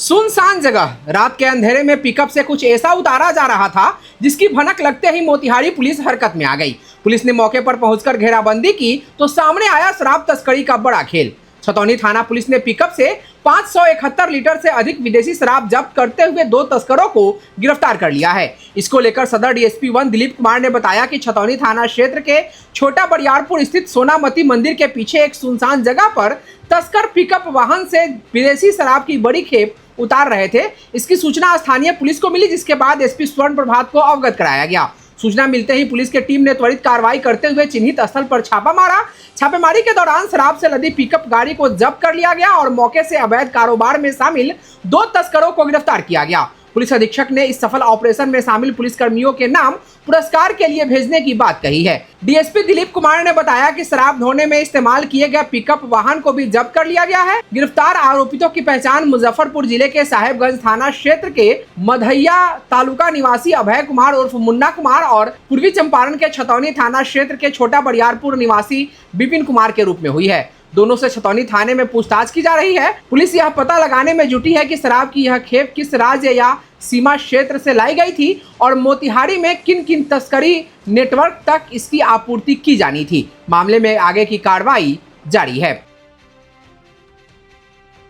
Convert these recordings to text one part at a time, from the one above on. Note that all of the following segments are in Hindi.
सुनसान जगह, रात के अंधेरे में पिकअप से कुछ ऐसा उतारा जा रहा था जिसकी भनक लगते ही मोतिहारी पुलिस हरकत में आ गई। पुलिस ने मौके पर पहुंचकर घेराबंदी की तो सामने आया शराब तस्करी का बड़ा खेल। छतौनी थाना पुलिस ने पिकअप से 571 लीटर से अधिक विदेशी शराब जब्त करते हुए 2 तस्करों को गिरफ्तार कर लिया है। इसको लेकर सदर डीएसपी 1 दिलीप कुमार ने बताया कि छतौनी थाना क्षेत्र के छोटा बरियारपुर स्थित सोनामती मंदिर के पीछे एक सुनसान जगह पर तस्कर पिकअप वाहन से विदेशी शराब की बड़ी खेप उतार रहे थे। इसकी सूचना स्थानीय पुलिस को मिली, जिसके बाद एसपी स्वर्ण प्रभात को अवगत कराया गया। सूचना मिलते ही पुलिस की टीम ने त्वरित कार्रवाई करते हुए चिन्हित स्थल पर छापा मारा। छापेमारी के दौरान शराब से लदी पिकअप गाड़ी को जब्त कर लिया गया और मौके से अवैध कारोबार में शामिल 2 तस्करों को गिरफ्तार किया गया। पुलिस अधीक्षक ने इस सफल ऑपरेशन में शामिल पुलिसकर्मियों के नाम पुरस्कार के लिए भेजने की बात कही है। डीएसपी दिलीप कुमार ने बताया कि शराब ढोने में इस्तेमाल किए गए पिकअप वाहन को भी जब्त कर लिया गया है। गिरफ्तार आरोपितों की पहचान मुजफ्फरपुर जिले के साहेबगंज थाना क्षेत्र के मधैया तालुका निवासी अभय कुमार उर्फ मुन्ना कुमार और पूर्वी चंपारण के छतौनी थाना क्षेत्र के छोटा बरियारपुर निवासी विपिन कुमार के रूप में हुई है। दोनों से छतौनी थाने में पूछताछ की जा रही है। पुलिस यह पता लगाने में जुटी है कि शराब की यह खेप किस राज्य या सीमा क्षेत्र से लाई गई थी और मोतिहारी में किन किन तस्करी नेटवर्क तक इसकी आपूर्ति की जानी थी। मामले में आगे की कार्रवाई जारी है।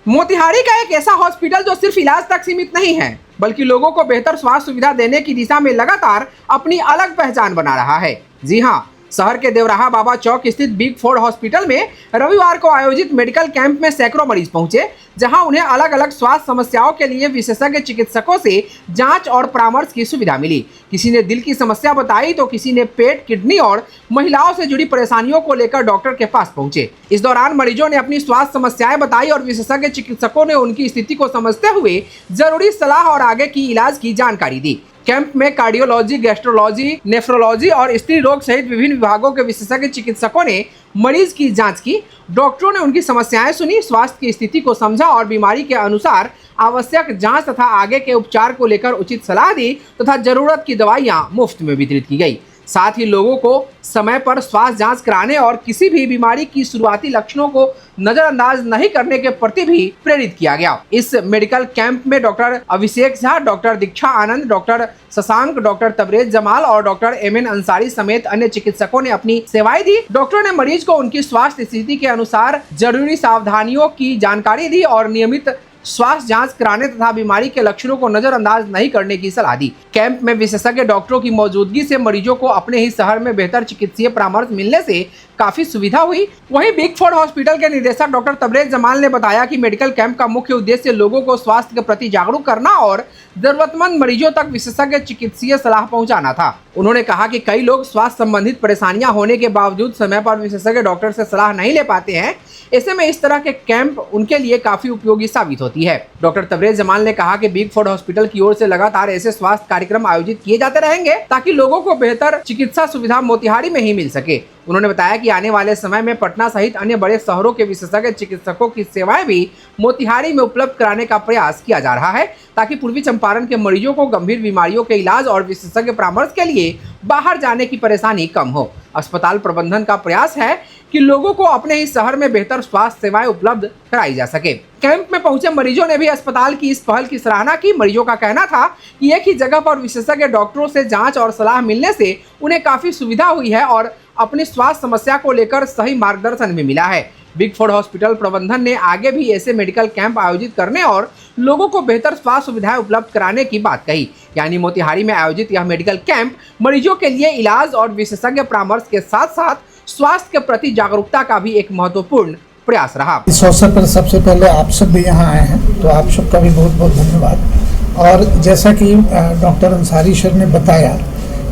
मोतिहारी का एक ऐसा हॉस्पिटल जो सिर्फ इलाज तक सीमित नहीं है, बल्कि लोगों को बेहतर स्वास्थ्य सुविधा देने की दिशा में लगातार अपनी अलग पहचान बना रहा है। जी हाँ, शहर के देवराहा बाबा चौक स्थित बिग 4 हॉस्पिटल में रविवार को आयोजित मेडिकल कैंप में सैकड़ों मरीज पहुंचे, जहां उन्हें अलग अलग स्वास्थ्य समस्याओं के लिए विशेषज्ञ चिकित्सकों से जांच और परामर्श की सुविधा मिली। किसी ने दिल की समस्या बताई तो किसी ने पेट, किडनी और महिलाओं से जुड़ी परेशानियों को लेकर डॉक्टर के पास पहुंचे। इस दौरान मरीजों ने अपनी स्वास्थ्य समस्याएं बताई और विशेषज्ञ चिकित्सकों ने उनकी स्थिति को समझते हुए जरूरी सलाह और आगे की इलाज की जानकारी दी। कैंप में कार्डियोलॉजी, गैस्ट्रोलॉजी, नेफ्रोलॉजी और स्त्री रोग सहित विभिन्न विभागों के विशेषज्ञ चिकित्सकों ने मरीज की जांच की। डॉक्टरों ने उनकी समस्याएं सुनी, स्वास्थ्य की स्थिति को समझा और बीमारी के अनुसार आवश्यक जांच तथा आगे के उपचार को लेकर उचित सलाह दी तथा जरूरत की दवाइयां मुफ्त में वितरित की गई। साथ ही लोगों को समय पर स्वास्थ्य जांच कराने और किसी भी बीमारी की शुरुआती लक्षणों को नजरअंदाज नहीं करने के प्रति भी प्रेरित किया गया। इस मेडिकल कैंप में डॉक्टर अभिषेक झा, डॉक्टर दीक्षा आनंद, डॉक्टर शशांक, डॉक्टर तबरेज जमाल और डॉक्टर एमएन अंसारी समेत अन्य चिकित्सकों ने अपनी सेवाएं दी। डॉक्टरों ने मरीज को उनकी स्वास्थ्य स्थिति के अनुसार जरूरी सावधानियों की जानकारी दी और नियमित स्वास्थ्य जांच कराने तथा बीमारी के लक्षणों को नजरअंदाज नहीं करने की सलाह दी। कैंप में विशेषज्ञ डॉक्टरों की मौजूदगी से मरीजों को अपने ही शहर में बेहतर चिकित्सीय परामर्श मिलने से काफी सुविधा हुई। वहीं बिग 4 हॉस्पिटल के निदेशक डॉक्टर तबरेज जमाल ने बताया कि मेडिकल कैंप का मुख्य उद्देश्य लोगों को स्वास्थ्य के प्रति जागरूक करना और जरूरतमंद मरीजों तक विशेषज्ञ चिकित्सीय सलाह पहुंचाना था। उन्होंने कहा कि कई लोग स्वास्थ्य संबंधित परेशानियां होने के बावजूद समय पर विशेषज्ञ डॉक्टर से सलाह नहीं ले पाते हैं। ऐसे में इस तरह के कैंप उनके लिए काफी उपयोगी साबित होती है। डॉक्टर तबरेज जमाल ने कहा कि बिग 4 हॉस्पिटल की ओर से लगातार ऐसे स्वास्थ्य कार्यक्रम आयोजित किए जाते रहेंगे ताकि लोगों को बेहतर चिकित्सा सुविधा मोतिहारी में ही मिल सके। उन्होंने बताया कि आने वाले समय में पटना सहित अन्य बड़े शहरों के विशेषज्ञ चिकित्सकों की सेवाएं भी मोतिहारी में उपलब्ध कराने का प्रयास किया जा रहा है ताकि पूर्वी चंपारण के मरीजों को गंभीर बीमारियों के इलाज और विशेषज्ञ परामर्श के लिए बाहर जाने की परेशानी कम हो। अस्पताल प्रबंधन का प्रयास है कि लोगों को अपने ही शहर में बेहतर स्वास्थ्य सेवाएं उपलब्ध कराई जा सके। कैंप में पहुंचे मरीजों ने भी अस्पताल की इस पहल की सराहना की। मरीजों का कहना था कि एक ही जगह पर विशेषज्ञ डॉक्टरों से जांच और सलाह मिलने से उन्हें काफी सुविधा हुई है और अपनी स्वास्थ्य समस्या को लेकर सही मार्गदर्शन भी मिला है। बिग 4 हॉस्पिटल प्रबंधन ने आगे भी ऐसे मेडिकल कैंप आयोजित करने और लोगों को बेहतर स्वास्थ्य सुविधाएं उपलब्ध कराने की बात कही। यानी मोतिहारी में आयोजित यह मेडिकल कैंप मरीजों के लिए इलाज और विशेषज्ञ परामर्श के साथ साथ स्वास्थ्य के प्रति जागरूकता का भी एक महत्वपूर्ण प्रयास रहा। इस अवसर पर सबसे पहले आप सब भी यहाँ आए हैं, तो आप सबका भी बहुत बहुत धन्यवाद। और जैसा कि डॉक्टर अंसारी सर ने बताया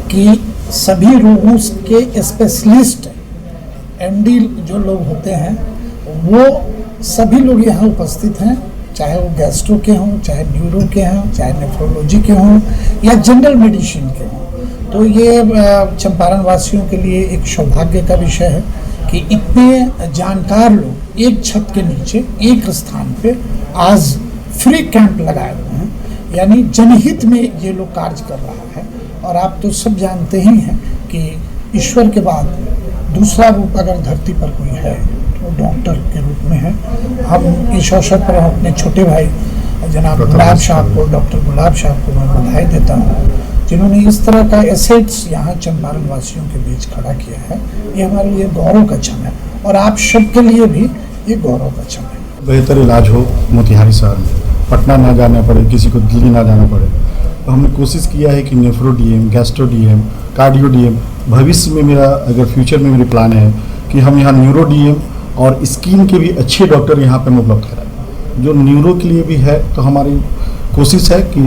कि सभी रोगों के स्पेशलिस्ट एमडी जो लोग होते हैं वो सभी लोग यहाँ उपस्थित हैं, चाहे वो गैस्ट्रो के हों, चाहे न्यूरो के हों, चाहे नेफ्रोलॉजी के हों या जनरल मेडिसिन के हों। तो ये चंपारण वासियों के लिए एक सौभाग्य का विषय है कि इतने जानकार लोग एक छत के नीचे एक स्थान पे आज फ्री कैंप लगाए हुए हैं। यानी जनहित में ये लोग कार्य कर रहा है। और आप तो सब जानते ही हैं कि ईश्वर के बाद दूसरा रूप अगर धरती पर कोई है तो डॉक्टर के रूप में है। हम इस अवसर पर अपने छोटे भाई जनाब गुलाब साहब को, डॉक्टर गुलाब साहब को मैं बधाई देता हूँ, जिन्होंने इस तरह का एसेट्स यहाँ चंपारण वासियों के बीच खड़ा किया है। ये हमारे लिए गौरव का क्षण है और आप सबके लिए भी ये गौरव का क्षण है। बेहतर इलाज हो मोतिहारी शहर में, पटना ना जाना पड़े, किसी को दिल्ली ना जाना पड़े। तो हमने कोशिश किया है कि nephro DM, gastro DM, cardio DM, भविष्य में मेरा अगर फ्यूचर में मेरी प्लान है कि हम यहाँ न्यूरो डीएम और स्किन के भी अच्छे डॉक्टर यहाँ पर उपलब्ध कराएं। जो न्यूरो के लिए भी है तो हमारी कोशिश है कि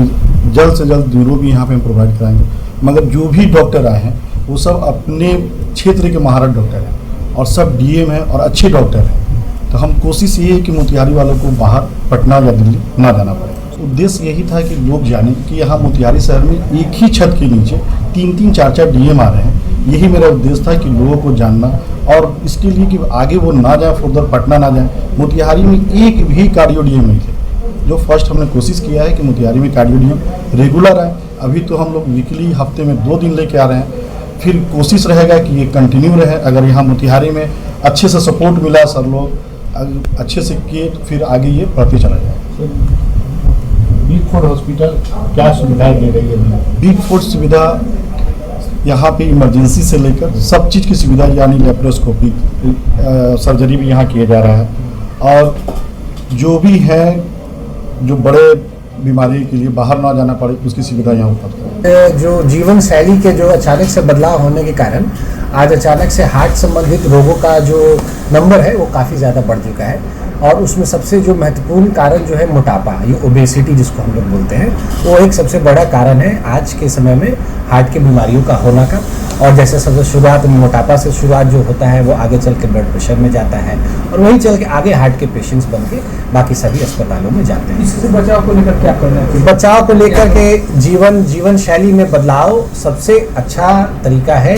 जल्द से जल्द न्यूरो भी यहाँ पे हम प्रोवाइड कराएंगे। मगर जो भी डॉक्टर आए हैं वो सब अपने क्षेत्र के महारत डॉक्टर हैं और सब डीएम हैं और अच्छे डॉक्टर हैं। तो हम कोशिश ये है कि मोतिहारी वालों को बाहर पटना या दिल्ली ना जाना पड़े। उद्देश्य यही था कि लोग जानें कि यहाँ मोतिहारी शहर में एक ही छत के नीचे 3-3, 4-4 डीएम आ रहे हैं। यही मेरा उद्देश्य था कि लोगों को जानना और इसके लिए कि आगे वो ना जाए, फुर्दर पटना ना जाए। मोतिहारी में एक भी कार्डियो डीएम नहीं थे। जो फर्स्ट हमने कोशिश किया है कि मोतिहारी में कार्डियो डीएम रेगुलर आए। अभी तो हम लोग वीकली हफ्ते में 2 दिन लेके आ रहे हैं। फिर कोशिश रहेगा कि ये कंटिन्यू रहे। अगर यहाँ मोतिहारी में अच्छे से सपोर्ट मिला, सब लोग अच्छे से किए तो फिर आगे ये बढ़ते चला जाए। बिग 4 हॉस्पिटल क्या सुविधाएं दे रही है? बिग 4 सुविधा यहाँ पे इमरजेंसी से लेकर सब चीज़ की सुविधा, यानी लेप्रोस्कोपी सर्जरी भी यहाँ किया जा रहा है। और जो भी है, जो बड़े बीमारी के लिए बाहर ना जाना पड़े, उसकी सुविधा यहाँ उपलब्ध है। जो जीवन शैली के जो अचानक से बदलाव होने के कारण आज अचानक से हार्ट संबंधित रोगों का जो नंबर है वो काफ़ी ज़्यादा बढ़ चुका है। और उसमें सबसे जो महत्वपूर्ण कारण जो है मोटापा, ये ओबेसिटी जिसको हम लोग बोलते हैं, वो एक सबसे बड़ा कारण है आज के समय में हार्ट की बीमारियों का होना का। और जैसे सबसे शुरुआत मोटापा से शुरुआत जो होता है वो आगे चल के ब्लड प्रेशर में जाता है और वहीं चल के आगे हार्ट के पेशेंट्स बन के बाकी सभी अस्पतालों में जाते हैं। इससे बचाव को लेकर क्या करना है? बचाव को लेकर के जीवन शैली में बदलाव सबसे अच्छा तरीका है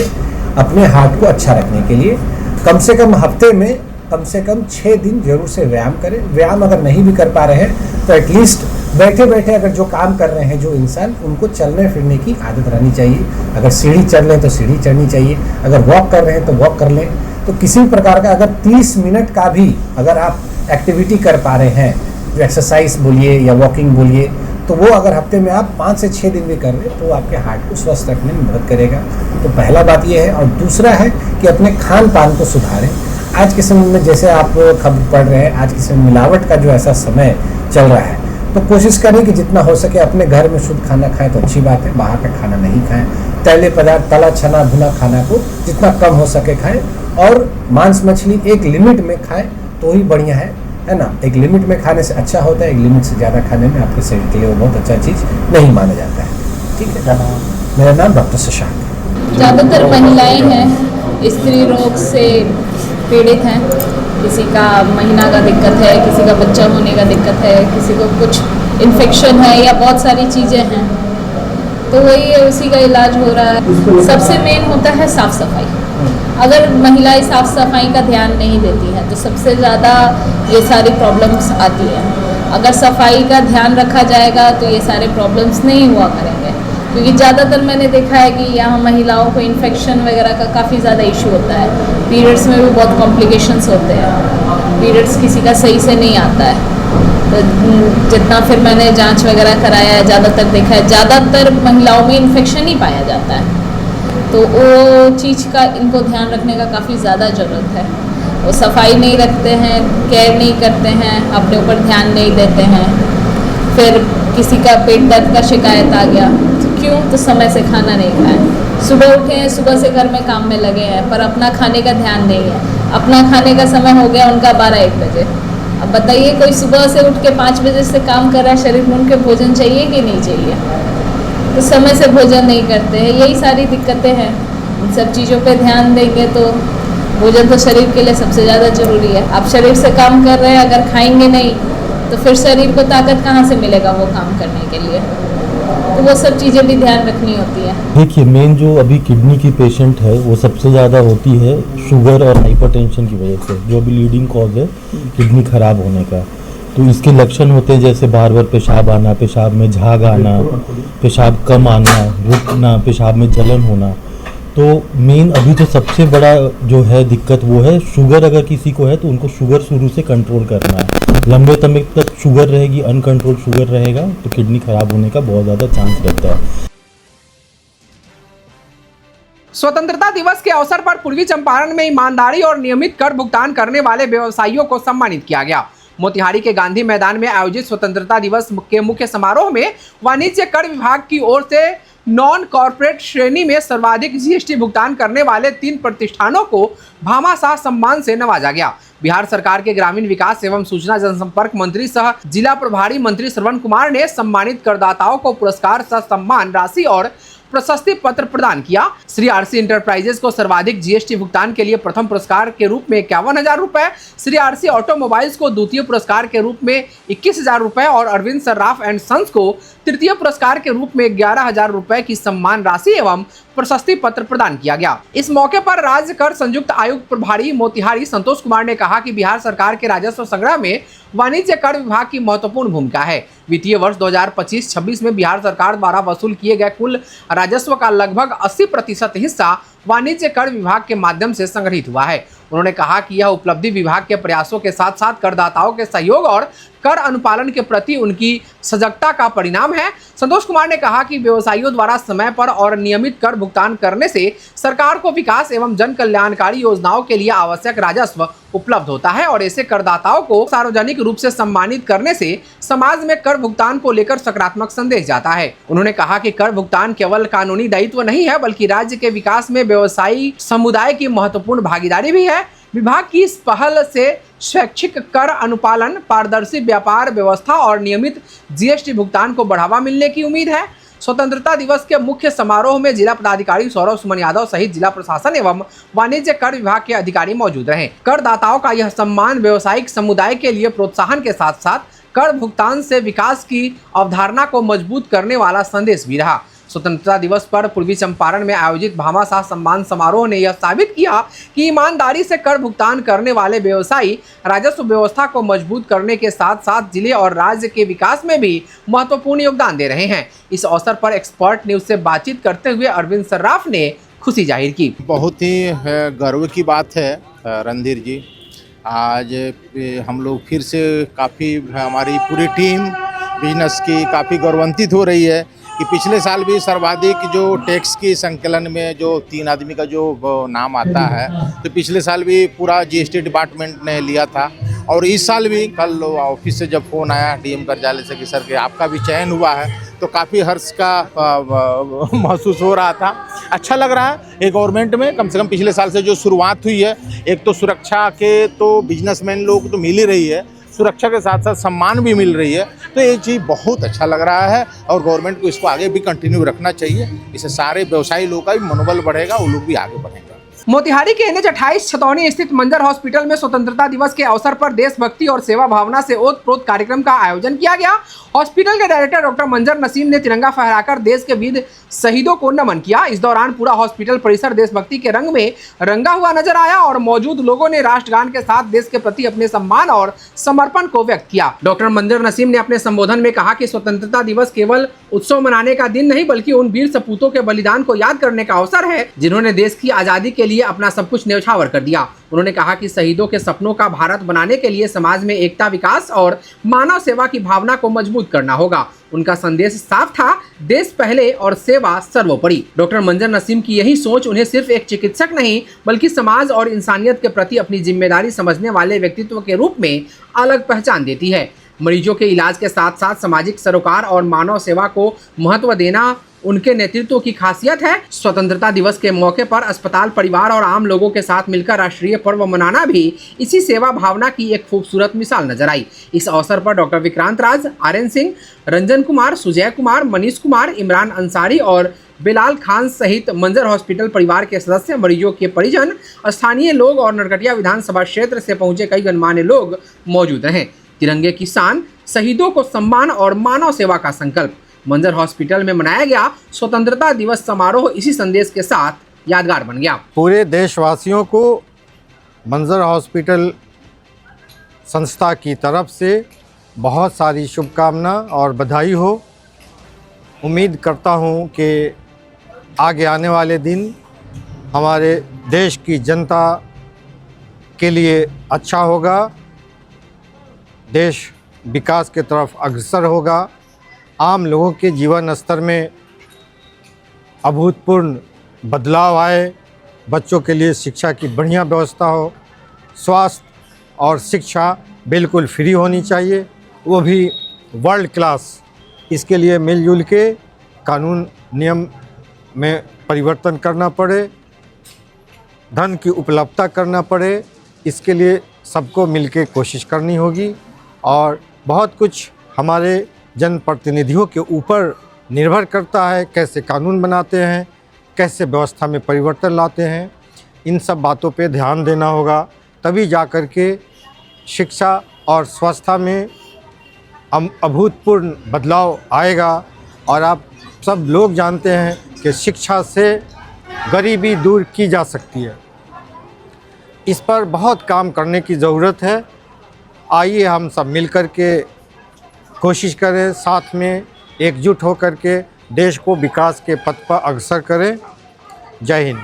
अपने हार्ट को अच्छा रखने के लिए। कम से कम हफ्ते में कम से कम 6 दिन जरूर से व्यायाम करें। व्यायाम अगर नहीं भी कर पा रहे हैं तो एटलीस्ट बैठे बैठे अगर जो काम कर रहे हैं जो इंसान, उनको चलने फिरने की आदत रहनी चाहिए। अगर सीढ़ी चढ़ लें तो सीढ़ी चढ़नी चाहिए, अगर वॉक कर रहे हैं तो वॉक कर लें। तो किसी भी प्रकार का अगर 30 मिनट का भी अगर आप एक्टिविटी कर पा रहे हैं, जो एक्सरसाइज बोलिए या वॉकिंग बोलिए, तो वो अगर हफ्ते में आप 5 से 6 दिन भी कर रहे हैं तो आपके हार्ट को स्वस्थ रखने में मदद करेगा। तो पहला बात ये है। और दूसरा है कि अपने खान पान को सुधारें। आज के समय में जैसे आप खबर पढ़ रहे हैं, आज के समय मिलावट का जो ऐसा समय चल रहा है, तो कोशिश करें कि जितना हो सके अपने घर में शुद्ध खाना खाएं तो अच्छी बात है। बाहर का खाना नहीं खाएं। तैले पदार्थ, तला छना भुना खाना को जितना कम हो सके खाएं। और मांस मछली एक लिमिट में खाएं तो ही बढ़िया है ना। एक लिमिट में खाने से अच्छा होता है, एक लिमिट से ज़्यादा खाने में आपके शरीर के लिए वो बहुत अच्छा चीज़ नहीं माना जाता है। ठीक है, मेरा नाम डॉक्टर शशांक। ज़्यादातर महिलाएं हैं, स्त्री रोग से पीड़ित हैं। किसी का महीना का दिक्कत है, किसी का बच्चा होने का दिक्कत है, किसी को कुछ इन्फेक्शन है या बहुत सारी चीज़ें हैं, तो वही है, उसी का इलाज हो रहा है। सबसे मेन होता है साफ़ सफाई। अगर महिलाएं साफ़ सफाई का ध्यान नहीं देती हैं तो सबसे ज़्यादा ये सारी प्रॉब्लम्स आती हैं। अगर सफाई का ध्यान रखा जाएगा तो ये सारे प्रॉब्लम्स नहीं हुआ करेंगे। क्योंकि ज़्यादातर मैंने देखा है कि यहाँ महिलाओं को इन्फेक्शन वगैरह का काफ़ी ज़्यादा इशू होता है। पीरियड्स में भी बहुत कॉम्प्लिकेशंस होते हैं, पीरियड्स किसी का सही से नहीं आता है। तो जितना फिर मैंने जांच वगैरह कराया है, ज़्यादातर देखा है, ज़्यादातर महिलाओं में इन्फेक्शन ही पाया जाता है। तो वो चीज़ का इनको ध्यान रखने का काफ़ी ज़्यादा ज़रूरत है। वो सफाई नहीं रखते हैं, केयर नहीं करते हैं, अपने ऊपर ध्यान नहीं देते हैं। फिर किसी का पेट दर्द का शिकायत आ गया, क्यों? तो समय से खाना नहीं खाएं। सुबह उठे हैं, सुबह से घर में काम में लगे हैं, पर अपना खाने का ध्यान नहीं है। अपना खाने का समय हो गया उनका 12-1 बजे। अब बताइए, कोई सुबह से उठ के 5 बजे से काम कर रहा है, शरीर में उनके भोजन चाहिए कि नहीं चाहिए? तो समय से भोजन नहीं करते हैं। यही सारी दिक्कतें हैं। इन सब चीज़ों पे ध्यान देंगे तो भोजन तो शरीर के लिए सबसे ज़्यादा ज़रूरी है। आप शरीर से काम कर रहे हैं, अगर खाएंगे नहीं तो फिर शरीर को ताकत कहाँ से मिलेगा वो काम करने के लिए? तो वो सब चीज़ें भी ध्यान रखनी होती है। देखिए, मेन जो अभी किडनी की पेशेंट है वो सबसे ज़्यादा होती है शुगर और हाइपरटेंशन की वजह से, जो अभी लीडिंग कॉज है किडनी खराब होने का। तो इसके लक्षण होते हैं जैसे बार बार पेशाब आना, पेशाब में झाग आना, पेशाब कम आना, रुकना, पेशाब में जलन होना। तो मेन अभी तो सबसे बड़ा जो है दिक्कत वो है शुगर। अगर किसी को है तो उनको शुगर शुरू से कंट्रोल करना है। लंबे समय तक शुगर रहेगी, अनकंट्रोल शुगर रहेगा तो किडनी खराब होने का बहुत ज़्यादा चांस रहता है। स्वतंत्रता दिवस के अवसर पर पूर्वी चंपारण में ईमानदारी और नियमित कर भुगतान करने वाले व्यवसायियों को सम्मानित किया गया। मोतिहारी के गांधी मैदान में आयोजित स्वतंत्रता दिवस के मुख्य समारोह में वाणिज्य कर विभाग की ओर से नॉन कॉर्पोरेट श्रेणी में सर्वाधिक जीएसटी भुगतान करने वाले 3 प्रतिष्ठानों को भामाशाह सम्मान से नवाजा गया। बिहार सरकार के ग्रामीण विकास एवं सूचना जनसंपर्क मंत्री सह जिला प्रभारी मंत्री श्रवण कुमार ने सम्मानित करदाताओं को पुरस्कार सह सम्मान राशि और प्रशस्ति पत्र प्रदान किया। श्री आरसी इंटरप्राइजेज को सर्वाधिक जीएसटी भुगतान के लिए प्रथम पुरस्कार के रूप में 51,000 रुपए, श्री आरसी ऑटोमोबाइल्स को द्वितीय पुरस्कार के रूप में 21,000 रुपए और अरविंद सर्राफ एंड सन्स को तृतीय पुरस्कार के रूप में 11,000 रुपए की सम्मान राशि एवं प्रशस्ति पत्र प्रदान किया गया। इस मौके पर राज्य कर संयुक्त आयुक्त प्रभारी मोतिहारी संतोष कुमार ने कहा कि बिहार सरकार के राजस्व संग्रह में वाणिज्य कर विभाग की महत्वपूर्ण भूमिका है। वित्तीय वर्ष 2025-26 में बिहार सरकार द्वारा वसूल किए गए कुल राजस्व का लगभग 80% हिस्सा वाणिज्य कर विभाग के माध्यम से संग्रहित हुआ है। उन्होंने कहा कि यह उपलब्धि विभाग के प्रयासों के साथ साथ करदाताओं के सहयोग और कर अनुपालन के प्रति उनकी सजगता का परिणाम है। संतोष कुमार ने कहा कि व्यवसायियों द्वारा समय पर और नियमित कर भुगतान करने से सरकार को विकास एवं जन कल्याणकारी योजनाओं के लिए आवश्यक राजस्व उपलब्ध होता है और ऐसे करदाताओं को सार्वजनिक रूप से सम्मानित करने से समाज में कर भुगतान को लेकर सकारात्मक संदेश जाता है। उन्होंने कहा कि कर भुगतान केवल कानूनी दायित्व नहीं है बल्कि राज्य के विकास में व्यवसायी समुदाय की महत्वपूर्ण भागीदारी भी है। विभाग की इस पहल से स्वैच्छिक कर अनुपालन, पारदर्शी व्यापार व्यवस्था और नियमित जीएसटी भुगतान को बढ़ावा मिलने की उम्मीद है। स्वतंत्रता दिवस के मुख्य समारोह में जिला पदाधिकारी सौरभ सुमन यादव सहित जिला प्रशासन एवं वाणिज्य कर विभाग के अधिकारी मौजूद रहे। करदाताओं का यह सम्मान व्यवसायिक समुदाय के लिए प्रोत्साहन के साथ साथ कर भुगतान से विकास की अवधारणा को मजबूत करने वाला संदेश भी रहा। स्वतंत्रता दिवस पर पूर्वी चंपारण में आयोजित भामाशाह सम्मान समारोह ने यह साबित किया कि ईमानदारी से कर भुगतान करने वाले व्यवसायी राजस्व व्यवस्था को मजबूत करने के साथ साथ जिले और राज्य के विकास में भी महत्वपूर्ण योगदान दे रहे हैं। इस अवसर पर एक्सपर्ट न्यूज से बातचीत करते हुए अरविंद सर्राफ ने खुशी जाहिर की। बहुत ही गर्व की बात है रणधीर जी, आज हम लोग फिर से काफ़ी हमारी पूरी टीम बिजनेस की काफ़ी गौरवान्वित हो रही है कि पिछले साल भी सर्वाधिक जो टैक्स की संकलन में जो 3 आदमी का जो नाम आता है तो पिछले साल भी पूरा जीएसटी डिपार्टमेंट ने लिया था और इस साल भी कल ऑफिस से जब फ़ोन आया डीएम कार्यालय से कि सर के आपका भी चयन हुआ है तो काफ़ी हर्ष का महसूस हो रहा था। अच्छा लग रहा है ये गवर्नमेंट में कम से कम पिछले साल से जो शुरुआत हुई है, एक तो सुरक्षा के तो बिजनेसमैन लोग तो मिल ही रही है, सुरक्षा के साथ साथ सम्मान भी मिल रही है, तो ये चीज़ बहुत अच्छा लग रहा है और गवर्नमेंट को इसको आगे भी कंटिन्यू रखना चाहिए। इससे सारे व्यवसायी लोगों का भी मनोबल बढ़ेगा, वो लोग भी आगे बढ़ेंगे। मोतिहारी के NH 28 छतौनी स्थित मंजर हॉस्पिटल में स्वतंत्रता दिवस के अवसर पर देशभक्ति और सेवा भावना से ओतप्रोत कार्यक्रम का आयोजन किया गया। हॉस्पिटल के डायरेक्टर डॉक्टर मंजर नसीम ने तिरंगा फहराकर देश के वीर शहीदों को नमन किया। इस दौरान पूरा हॉस्पिटल परिसर देशभक्ति के रंग में रंगा हुआ नजर आया और मौजूद लोगों ने राष्ट्रगान के साथ देश के प्रति अपने सम्मान और समर्पण को व्यक्त किया। डॉक्टर मंजर नसीम ने अपने संबोधन में कहा कि स्वतंत्रता दिवस केवल उत्सव मनाने का दिन नहीं बल्कि उन वीर सपूतों के बलिदान को याद करने का अवसर है जिन्होंने देश की आजादी के लिए अपना सब कुछ न्यौछावर कर दिया। उन्होंने कहा कि शहीदों के सपनों का भारत बनाने के लिए समाज में एकता, विकास और मानव सेवा की भावना को मजबूत करना होगा। उनका संदेश साफ था, देश पहले और सेवा सर्वोपरि। डॉक्टर मंजर नसीम की यही सोच उन्हें सिर्फ एक चिकित्सक नहीं बल्कि समाज और इंसानियत के प्रति अपनी जिम्मेदारी समझने वाले व्यक्तित्व के रूप में अलग पहचान देती है। मरीजों के इलाज के साथ साथ सामाजिक सरोकार और मानव सेवा को महत्व देना उनके नेतृत्व की खासियत है। स्वतंत्रता दिवस के मौके पर अस्पताल, परिवार और आम लोगों के साथ मिलकर राष्ट्रीय पर्व मनाना भी इसी सेवा भावना की एक खूबसूरत मिसाल नजर आई। इस अवसर पर डॉक्टर विक्रांत राज, RN सिंह, रंजन कुमार, सुजय कुमार, मनीष कुमार, इमरान अंसारी और बिलाल खान सहित मंजर हॉस्पिटल परिवार के सदस्य, मरीजों के परिजन, स्थानीय लोग और नरकटिया विधानसभा क्षेत्र से पहुंचे कई गणमान्य लोग मौजूद रहे। तिरंगे की शान, शहीदों को सम्मान और मानव सेवा का संकल्प। मंजर हॉस्पिटल में मनाया गया स्वतंत्रता दिवस समारोह इसी संदेश के साथ यादगार बन गया। पूरे देशवासियों को मंजर हॉस्पिटल संस्था की तरफ से बहुत सारी शुभकामना और बधाई हो। उम्मीद करता हूं कि आगे आने वाले दिन हमारे देश की जनता के लिए अच्छा होगा, देश विकास की तरफ अग्रसर होगा, आम लोगों के जीवन स्तर में अभूतपूर्व बदलाव आए, बच्चों के लिए शिक्षा की बढ़िया व्यवस्था हो, स्वास्थ्य और शिक्षा बिल्कुल फ्री होनी चाहिए, वो भी वर्ल्ड क्लास। इसके लिए मिलजुल के कानून नियम में परिवर्तन करना पड़े, धन की उपलब्धता करना पड़े, इसके लिए सबको मिलके कोशिश करनी होगी। और बहुत कुछ हमारे जनप्रतिनिधियों के ऊपर निर्भर करता है, कैसे कानून बनाते हैं, कैसे व्यवस्था में परिवर्तन लाते हैं, इन सब बातों पे ध्यान देना होगा, तभी जा कर के शिक्षा और स्वास्थ्य में अभूतपूर्व बदलाव आएगा। और आप सब लोग जानते हैं कि शिक्षा से गरीबी दूर की जा सकती है, इस पर बहुत काम करने की ज़रूरत है। आइए हम सब मिल कर के कोशिश करें, साथ में एकजुट होकर के देश को विकास के पथ पर अग्रसर करें। जय हिंद।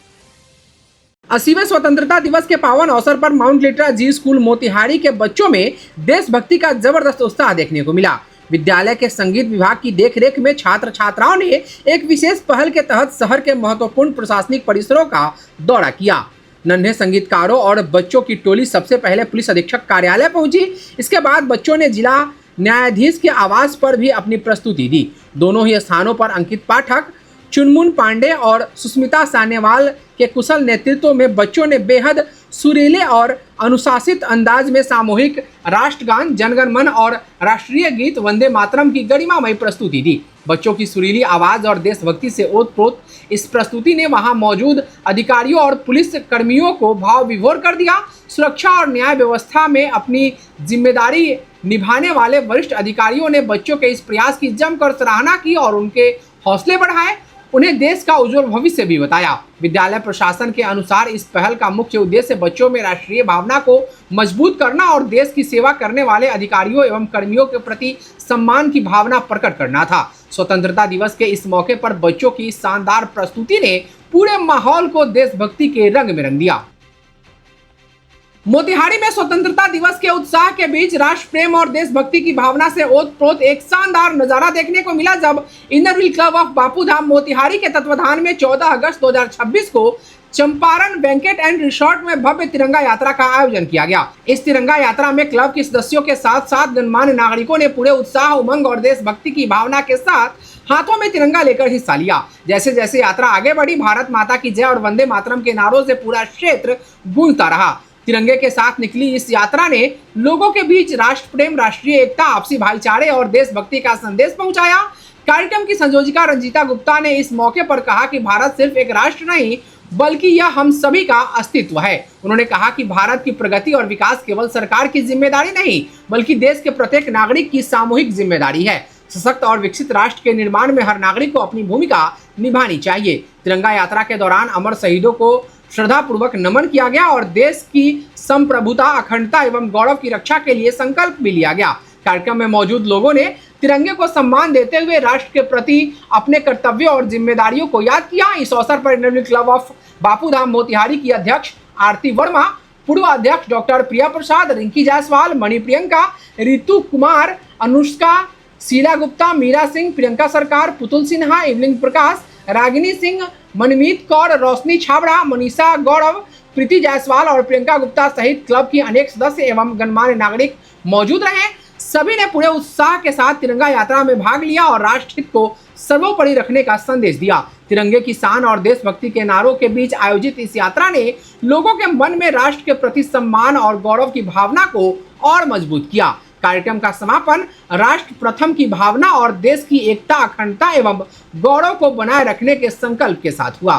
80वें स्वतंत्रता दिवस के पावन अवसर पर माउंट लिटरा जी स्कूल मोतिहारी के बच्चों में देशभक्ति का जबरदस्त उत्साह देखने को मिला। विद्यालय के संगीत विभाग की देखरेख में छात्र छात्राओं ने एक विशेष पहल के तहत शहर के महत्वपूर्ण प्रशासनिक परिसरों का दौरा किया। नन्हे संगीतकारों और बच्चों की टोली सबसे पहले पुलिस अधीक्षक कार्यालय पहुंची। इसके बाद बच्चों ने जिला न्यायाधीश के आवास पर भी अपनी प्रस्तुति दी। दोनों ही स्थानों पर अंकित पाठक, चुनमुन पांडे और सुस्मिता सान्याल के कुशल नेतृत्व में बच्चों ने बेहद सुरीले और अनुशासित अंदाज में सामूहिक राष्ट्रगान, जनगण मन और राष्ट्रीय गीत वंदे मातरम की गरिमामयी प्रस्तुति दी। बच्चों की सुरीली आवाज़ और देशभक्ति से ओतप्रोत इस प्रस्तुति ने वहां मौजूद अधिकारियों और पुलिस कर्मियों को भाव विभोर कर दिया। सुरक्षा और न्याय व्यवस्था में अपनी जिम्मेदारी निभाने वाले वरिष्ठ अधिकारियों ने बच्चों के इस प्रयास की जमकर सराहना की और उनके हौसले बढ़ाए, उन्हें देश का उज्जवल भविष्य भी बताया। विद्यालय प्रशासन के अनुसार इस पहल का मुख्य उद्देश्य बच्चों में राष्ट्रीय भावना को मजबूत करना और देश की सेवा करने वाले अधिकारियों एवं कर्मियों के प्रति सम्मान की भावना प्रकट करना था। स्वतंत्रता दिवस के इस मौके पर बच्चों की शानदार प्रस्तुति ने पूरे माहौल को देशभक्ति के रंग में रंग दिया। मोतिहारी में स्वतंत्रता दिवस के उत्साह के बीच राष्ट्र प्रेम और देशभक्ति की भावना से ओतप्रोत एक शानदार नजारा देखने को मिला, जब inner wheel club of Bapudham Motihari के तत्वाधान में 14 अगस्त 2026 को चंपारण बैंकेट एंड रिसोर्ट में भव्य तिरंगा यात्रा का आयोजन किया गया। इस तिरंगा यात्रा में क्लब के सदस्यों के साथ साथ गणमान्य नागरिकों ने पूरे उत्साह, उमंग और देशभक्ति की भावना के साथ हाथों में तिरंगा लेकर हिस्सा लिया। जैसे जैसे यात्रा आगे बढ़ी, भारत माता की जय और वंदे मातरम के नारों से पूरा क्षेत्र गूंजता रहा। तिरंगे के साथ निकली इस यात्रा ने लोगों के बीच राष्ट्र प्रेम, राष्ट्रीय एकता, आपसी भाईचारे और देशभक्ति का संदेश पहुंचाया। कार्यक्रम की संयोजिका रंजीता गुप्ता ने इस मौके पर कहा कि भारत सिर्फ एक राष्ट्र नहीं बल्कि यह हम सभी का अस्तित्व है। उन्होंने कहा कि भारत की प्रगति और विकास केवल सरकार की जिम्मेदारी नहीं बल्कि देश के प्रत्येक नागरिक की सामूहिक जिम्मेदारी है। सशक्त और विकसित राष्ट्र के निर्माण में हर नागरिक को अपनी भूमिका निभानी चाहिए। तिरंगा यात्रा के दौरान अमर शहीदों को श्रद्धापूर्वक नमन किया गया और देश की संप्रभुता, अखंडता एवं गौरव की रक्षा के लिए संकल्प भी लिया गया। कार्यक्रम में मौजूद लोगों ने तिरंगे को सम्मान देते हुए राष्ट्र के प्रति अपने कर्तव्यों और जिम्मेदारियों को याद किया। इस अवसर पर inner wheel club of Bapudham Motihari की अध्यक्ष आरती वर्मा, पूर्व अध्यक्ष डॉक्टर प्रिया प्रसाद, रिंकी जायसवाल, मणि प्रियंका, रितु कुमार, अनुष्का, शीला गुप्ता, मीरा सिंह, प्रियंका सरकार, पुतुल सिन्हा, इवलिंग प्रकाश, रागिनी सिंह, मनमीत कौर, रोशनी छाबड़ा, मनीषा गौरव, प्रीति जायसवाल और प्रियंका गुप्ता सहित क्लब की अनेक सदस्य एवं गणमान्य नागरिक मौजूद रहे। सभी ने पूरे उत्साह के साथ तिरंगा यात्रा में भाग लिया और राष्ट्र हित को सर्वोपरि रखने का संदेश दिया। तिरंगे की शान और देशभक्ति के नारों के बीच आयोजित इस यात्रा ने लोगों के मन में राष्ट्र के प्रति सम्मान और गौरव की भावना को और मजबूत किया। कार्यक्रम का समापन राष्ट्र प्रथम की भावना और देश की एकता, अखंडता एवं गौरव को बनाए रखने के संकल्प के साथ हुआ।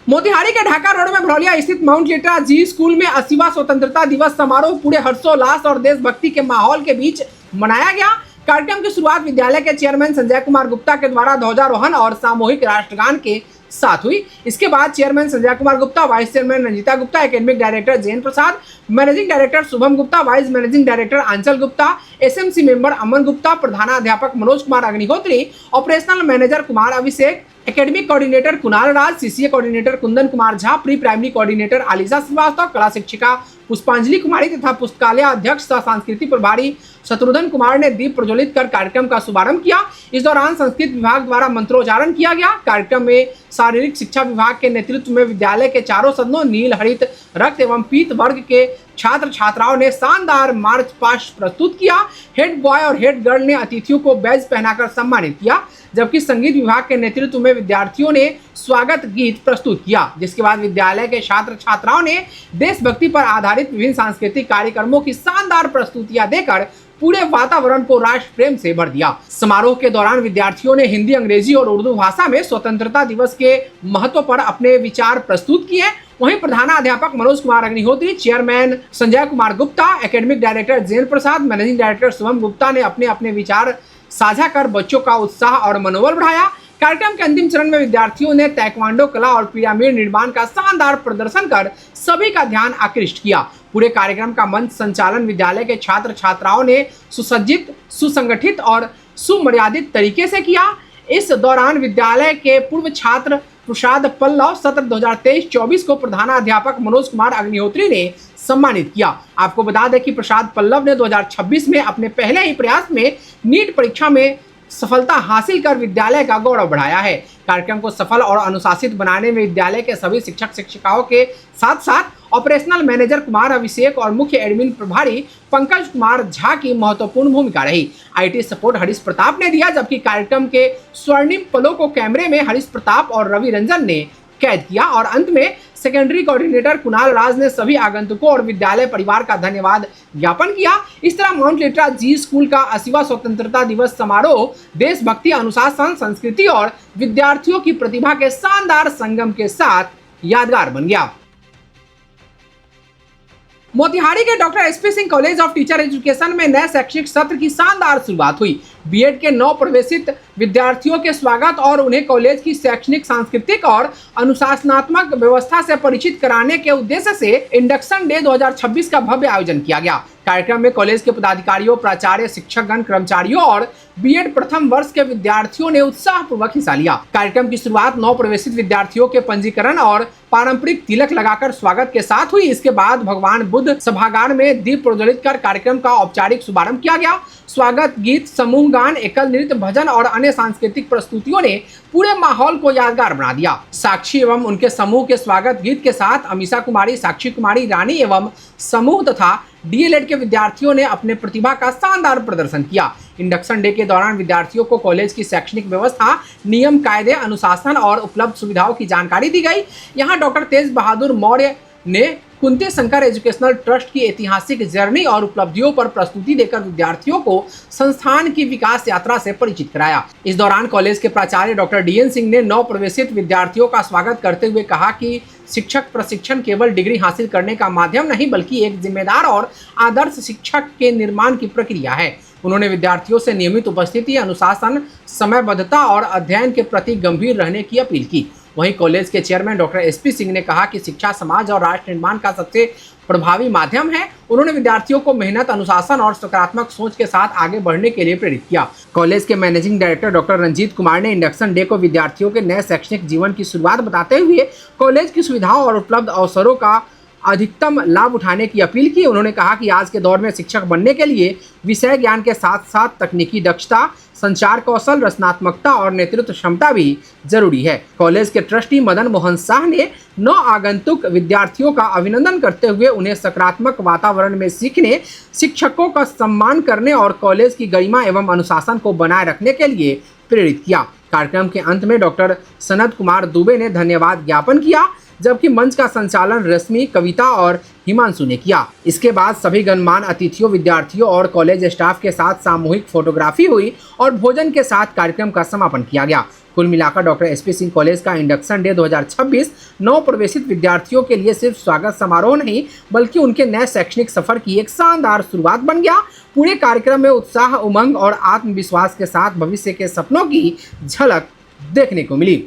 मोतिहारी के ढाका रोड में भरौलिया स्थित माउंट लिटरा जी स्कूल में 80वां स्वतंत्रता दिवस समारोह पूरे हर्षोल्लास और देशभक्ति के माहौल के बीच मनाया गया। कार्यक्रम की शुरुआत विद्यालय के चेयरमैन संजय कुमार गुप्ता के द्वारा ध्वजारोहण और सामूहिक राष्ट्रगान के साथ हुई। इसके बाद chairman Sanjay Kumar Gupta, vice chairman Ranjita Gupta, academic director Jain Prasad, managing director Shubham Gupta, vice managing director Aanchal Gupta, SMC member Aman Gupta, प्रधानाध्यापक Manoj Kumar Agnihotri, operational manager Kumar Abhishek, academic coordinator Kunal Raj, CCA coordinator Kundan Kumar Jha, pre primary coordinator Aliza Srivastava, कला शिक्षिका पुष्पांजलि कुमारी तथा पुस्तकालय अध्यक्ष सह सांस्कृतिक प्रभारी शत्रुघ्न कुमार ने दीप प्रज्वलित कर कार्यक्रम का शुभारंभ किया। इस दौरान संस्कृत विभाग द्वारा मंत्रोच्चारण किया गया। कार्यक्रम में शारीरिक शिक्षा विभाग के नेतृत्व में विद्यालय के चारों सदनों नील, हरित, रक्त एवं पीत वर्ग के छात्र छात्राओं ने शानदार मार्च पास्ट प्रस्तुत किया। हेड बॉय और हेड गर्ल ने अतिथियों को बैज पहनाकर सम्मानित किया, जबकि संगीत विभाग के नेतृत्व में विद्यार्थियों ने स्वागत गीत प्रस्तुत किया, जिसके बाद विद्यालय के छात्र छात्राओं ने देशभक्ति पर आधारित विभिन्न सांस्कृतिक कार्यक्रमों की शानदार प्रस्तुतियां देकर पूरे वातावरण को राष्ट्र प्रेम से भर दिया। समारोह के दौरान विद्यार्थियों ने हिंदी, अंग्रेजी और उर्दू भाषा में स्वतंत्रता दिवस के महत्व पर अपने विचार प्रस्तुत किए। वहीं प्रधानाध्यापक Manoj Kumar Agnihotri, chairman Sanjay Kumar Gupta, academic director Jain Prasad, managing director Shubham Gupta ने अपने अपने विचार साझा कर बच्चों का उत्साह और मनोबल बढ़ाया। कार्यक्रम के अंतिम चरण में विद्यार्थियों ने ताइक्वांडो कला और पिरामिड निर्माण का शानदार प्रदर्शन कर सभी का ध्यान आकृष्ट किया। पूरे कार्यक्रम का मंच संचालन विद्यालय के छात्र छात्राओं ने सुसज्जित, सुसंगठित और सुमर्यादित तरीके से किया। इस दौरान विद्यालय के पूर्व छात्र प्रसाद पल्लव सत्र 2023-24 को प्रधानाध्यापक मनोज कुमार अग्निहोत्री ने सम्मानित किया। आपको बता दें कि प्रसाद पल्लव ने 2026 में अपने पहले ही प्रयास में नीट परीक्षा में सफलता हासिल कर विद्यालय का गौरव बढ़ाया है। कार्यक्रम को सफल और अनुशासित बनाने में विद्यालय के सभी शिक्षक शिक्षिकाओं के साथ साथ ऑपरेशनल मैनेजर कुमार अभिषेक और मुख्य एडमिन प्रभारी पंकज कुमार झा की महत्वपूर्ण भूमिका रही। आईटी सपोर्ट हरीश प्रताप ने दिया, जबकि कार्यक्रम के स्वर्णिम पलों को कैमरे में हरीश प्रताप और रवि रंजन ने कैद किया और अंत में सेकेंडरी कोऑर्डिनेटर कुणाल राज ने सभी आगंतुकों और विद्यालय परिवार का धन्यवाद ज्ञापन किया। इस तरह माउंट लिटरा जी स्कूल का 80वां स्वतंत्रता दिवस समारोह देशभक्ति, अनुशासन, संस्कृति और विद्यार्थियों की प्रतिभा के शानदार संगम के साथ यादगार बन गया। मोतिहारी के doctor SP Singh college of teacher education में नए शैक्षणिक सत्र की शानदार शुरुआत हुई। बीएड के 9 प्रवेशित विद्यार्थियों के स्वागत और उन्हें कॉलेज की शैक्षणिक, सांस्कृतिक और अनुशासनात्मक व्यवस्था से परिचित कराने के उद्देश्य से इंडक्शन डे 2026 का भव्य आयोजन किया गया। कार्यक्रम में कॉलेज के पदाधिकारियों, प्राचार्य, शिक्षकगण, कर्मचारियों और बीएड प्रथम वर्ष के विद्यार्थियों ने उत्साहपूर्वक हिस्सा लिया। कार्यक्रम की शुरुआत 9 प्रवेशित विद्यार्थियों के पंजीकरण और पारंपरिक तिलक लगाकर स्वागत के साथ हुई। इसके बाद भगवान बुद्ध सभागार में दीप प्रज्वलित कर कार्यक्रम का औपचारिक शुभारंभ किया गया। स्वागत गीत, समूह गान, एकल नृत्य, भजन और अन्य सांस्कृतिक प्रस्तुतियों ने पूरे माहौल को यादगार बना दिया। साक्षी एवं उनके समूह के स्वागत गीत के साथ अमीषा कुमारी, साक्षी कुमारी, रानी एवं समूह तथा डीएलएड के विद्यार्थियों ने अपने प्रतिभा का शानदार प्रदर्शन किया। इंडक्शन डे के दौरान विद्यार्थियों को कॉलेज की शैक्षणिक व्यवस्था, नियम, कायदे, अनुशासन और उपलब्ध सुविधाओं की जानकारी दी गई। यहाँ डॉक्टर तेज बहादुर मौर्य ने कुंती शंकर एजुकेशनल ट्रस्ट की ऐतिहासिक जर्नी और उपलब्धियों पर प्रस्तुति देकर विद्यार्थियों को संस्थान की विकास यात्रा से परिचित कराया। इस दौरान कॉलेज के प्राचार्य डॉक्टर डीएन सिंह ने 9 प्रवेशित विद्यार्थियों का स्वागत करते हुए कहा कि शिक्षक प्रशिक्षण केवल डिग्री हासिल करने का माध्यम नहीं, बल्कि एक जिम्मेदार और आदर्श शिक्षक के निर्माण की प्रक्रिया है। उन्होंने विद्यार्थियों से नियमित उपस्थिति, अनुशासन, समयबद्धता और अध्ययन के प्रति गंभीर रहने की अपील की। वहीं कॉलेज के चेयरमैन डॉक्टर एसपी सिंह ने कहा कि शिक्षा समाज और राष्ट्र निर्माण का सबसे प्रभावी माध्यम है। उन्होंने विद्यार्थियों को मेहनत, अनुशासन और सकारात्मक सोच के साथ आगे बढ़ने के लिए प्रेरित किया। कॉलेज के managing director doctor Ranjit Kumar ने इंडक्शन डे को विद्यार्थियों के नए शैक्षणिक जीवन की शुरुआत बताते हुए कॉलेज की सुविधाओं और उपलब्ध अवसरों का अधिकतम लाभ उठाने की अपील की। उन्होंने कहा कि आज के दौर में शिक्षक बनने के लिए विषय ज्ञान के साथ साथ तकनीकी दक्षता, संचार कौशल, रचनात्मकता और नेतृत्व क्षमता भी जरूरी है। कॉलेज के ट्रस्टी मदन मोहन शाह ने 9 आगंतुक विद्यार्थियों का अभिनंदन करते हुए उन्हें सकारात्मक वातावरण में सीखने, शिक्षकों का सम्मान करने और कॉलेज की गरिमा एवं अनुशासन को बनाए रखने के लिए प्रेरित किया। कार्यक्रम के अंत में डॉक्टर सनत कुमार दुबे ने धन्यवाद ज्ञापन किया, जबकि मंच का संचालन रश्मि, कविता और हिमांशु ने किया। इसके बाद सभी गणमान्य अतिथियों, विद्यार्थियों और कॉलेज स्टाफ के साथ सामूहिक फोटोग्राफी हुई और भोजन के साथ कार्यक्रम का समापन किया गया। कुल मिलाकर डॉक्टर एसपी सिंह कॉलेज का इंडक्शन डे 2026 9 प्रवेशित विद्यार्थियों के लिए सिर्फ स्वागत समारोह नहीं, बल्कि उनके नए शैक्षणिक सफर की एक शानदार शुरुआत बन गया। पूरे कार्यक्रम में उत्साह, उमंग और आत्मविश्वास के साथ भविष्य के सपनों की झलक देखने को मिली।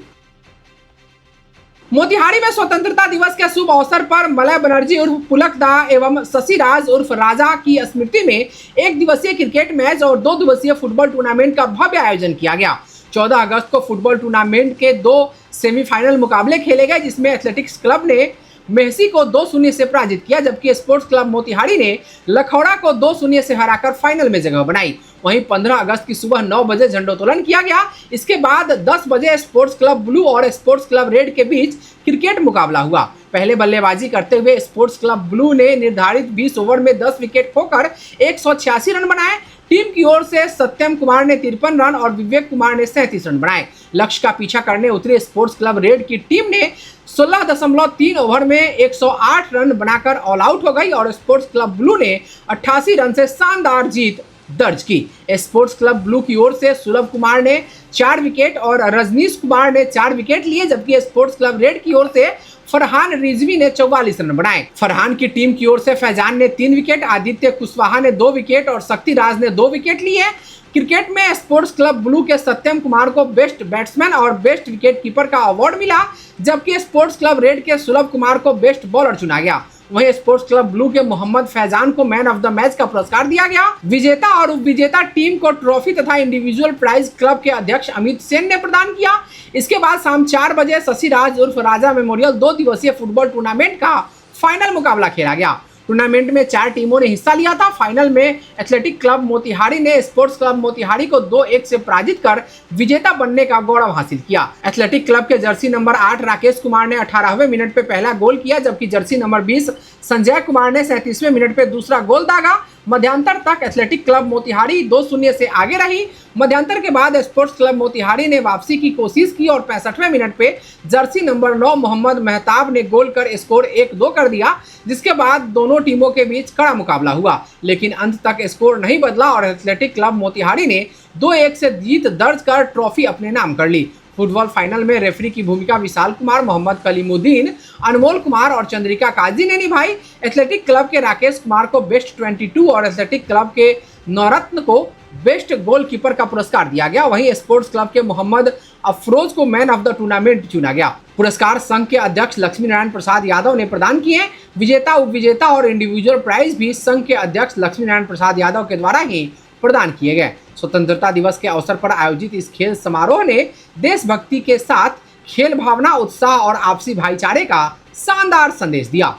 मोतिहारी में स्वतंत्रता दिवस के शुभ अवसर पर मलय बनर्जी उर्फ पुलक दा एवं शशिराज उर्फ राजा की स्मृति में 1 दिवसीय क्रिकेट मैच और 2 दिवसीय फुटबॉल टूर्नामेंट का भव्य आयोजन किया गया। 14 अगस्त को फुटबॉल टूर्नामेंट के 2 सेमीफाइनल मुकाबले खेले गए, जिसमें एथलेटिक्स क्लब ने मेहसी को 2-0 से पराजित किया, जबकि स्पोर्ट्स क्लब मोतिहारी ने लखौड़ा को 2-0 से हराकर फाइनल में जगह बनाई। वहीं 15 अगस्त की सुबह 9 बजे झंडोत्तोलन किया गया। इसके बाद 10 बजे स्पोर्ट्स क्लब ब्लू और स्पोर्ट्स क्लब रेड के बीच क्रिकेट मुकाबला हुआ। पहले बल्लेबाजी करते हुए स्पोर्ट्स क्लब ब्लू ने निर्धारित 20 ओवर में 10 विकेट खोकर 186 रन बनाए। टीम की ओर से सत्यम कुमार ने 53 रन और विवेक कुमार ने 37 रन बनाए। लक्ष्य का पीछा करने उतरी स्पोर्ट्स क्लब रेड की टीम ने 16.3 ओवर में 108 रन बनाकर ऑल आउट हो गई और स्पोर्ट्स क्लब ब्लू ने 88 रन से शानदार जीत दर्ज की। स्पोर्ट्स क्लब ब्लू की ओर से सुलभ कुमार ने 4 विकेट और रजनीश कुमार ने 4 विकेट लिए, जबकि स्पोर्ट्स क्लब रेड की ओर से फरहान रिजवी ने 44 रन बनाए। फरहान की टीम की ओर से फैजान ने 3 विकेट, आदित्य कुशवाहा ने 2 विकेट और शक्ति राज ने 2 विकेट लिए। क्रिकेट में स्पोर्ट्स क्लब ब्लू के सत्यम कुमार को बेस्ट बैट्समैन और बेस्ट विकेट कीपर का अवार्ड मिला, जबकि स्पोर्ट्स क्लब रेड के सुलभ कुमार को बेस्ट बॉलर चुना गया। वहीं स्पोर्ट्स क्लब ब्लू के मोहम्मद फैजान को मैन ऑफ द मैच का पुरस्कार दिया गया। विजेता और उप विजेता टीम को ट्रॉफी तथा इंडिविजुअल प्राइज क्लब के अध्यक्ष अमित सेन ने प्रदान किया। इसके बाद शाम 4 बजे शशि राज उर्फ राजा मेमोरियल 2 दिवसीय फुटबॉल टूर्नामेंट का फाइनल मुकाबला खेला गया। टूर्नामेंट में 4 टीमों ने हिस्सा लिया था। फाइनल में एथलेटिक क्लब मोतिहारी ने स्पोर्ट्स क्लब मोतिहारी को 2-1 से पराजित कर विजेता बनने का गौरव हासिल किया। एथलेटिक क्लब के जर्सी नंबर 8 राकेश कुमार ने 18वें मिनट पे पहला गोल किया, जबकि जर्सी नंबर 20 संजय कुमार ने 37वें मिनट पे दूसरा गोल दागा। मध्यांतर तक एथलेटिक क्लब मोतिहारी 2-0 से आगे रही। मध्यांतर के बाद स्पोर्ट्स क्लब मोतिहारी ने वापसी की कोशिश की और 65वें मिनट पे जर्सी नंबर 9 मोहम्मद मेहताब ने गोल कर स्कोर 1-2 कर दिया, जिसके बाद दोनों टीमों के बीच कड़ा मुकाबला हुआ, लेकिन अंत तक स्कोर नहीं बदला और एथलेटिक क्लब मोतिहारी ने 2-1 से जीत दर्ज कर ट्रॉफी अपने नाम कर ली। फुटबॉल फाइनल में रेफरी की भूमिका विशाल कुमार, मोहम्मद कलीमुद्दीन, अनमोल कुमार और चंद्रिका काजी ने निभाई। एथलेटिक क्लब के राकेश कुमार को बेस्ट 22 और एथलेटिक क्लब के नौरत्न को बेस्ट गोलकीपर का पुरस्कार दिया गया। वहीं स्पोर्ट्स क्लब के मोहम्मद अफरोज को मैन ऑफ द टूर्नामेंट चुना गया। पुरस्कार संघ के अध्यक्ष लक्ष्मी नारायण प्रसाद यादव ने प्रदान किए। विजेता, उपविजेता और इंडिविजुअल प्राइज भी संघ के अध्यक्ष लक्ष्मी नारायण प्रसाद यादव के द्वारा ही प्रदान किए गए। स्वतंत्रता दिवस के अवसर पर आयोजित इस खेल समारोह ने देशभक्ति के साथ खेल भावना, उत्साह और आपसी भाईचारे का शानदार संदेश दिया।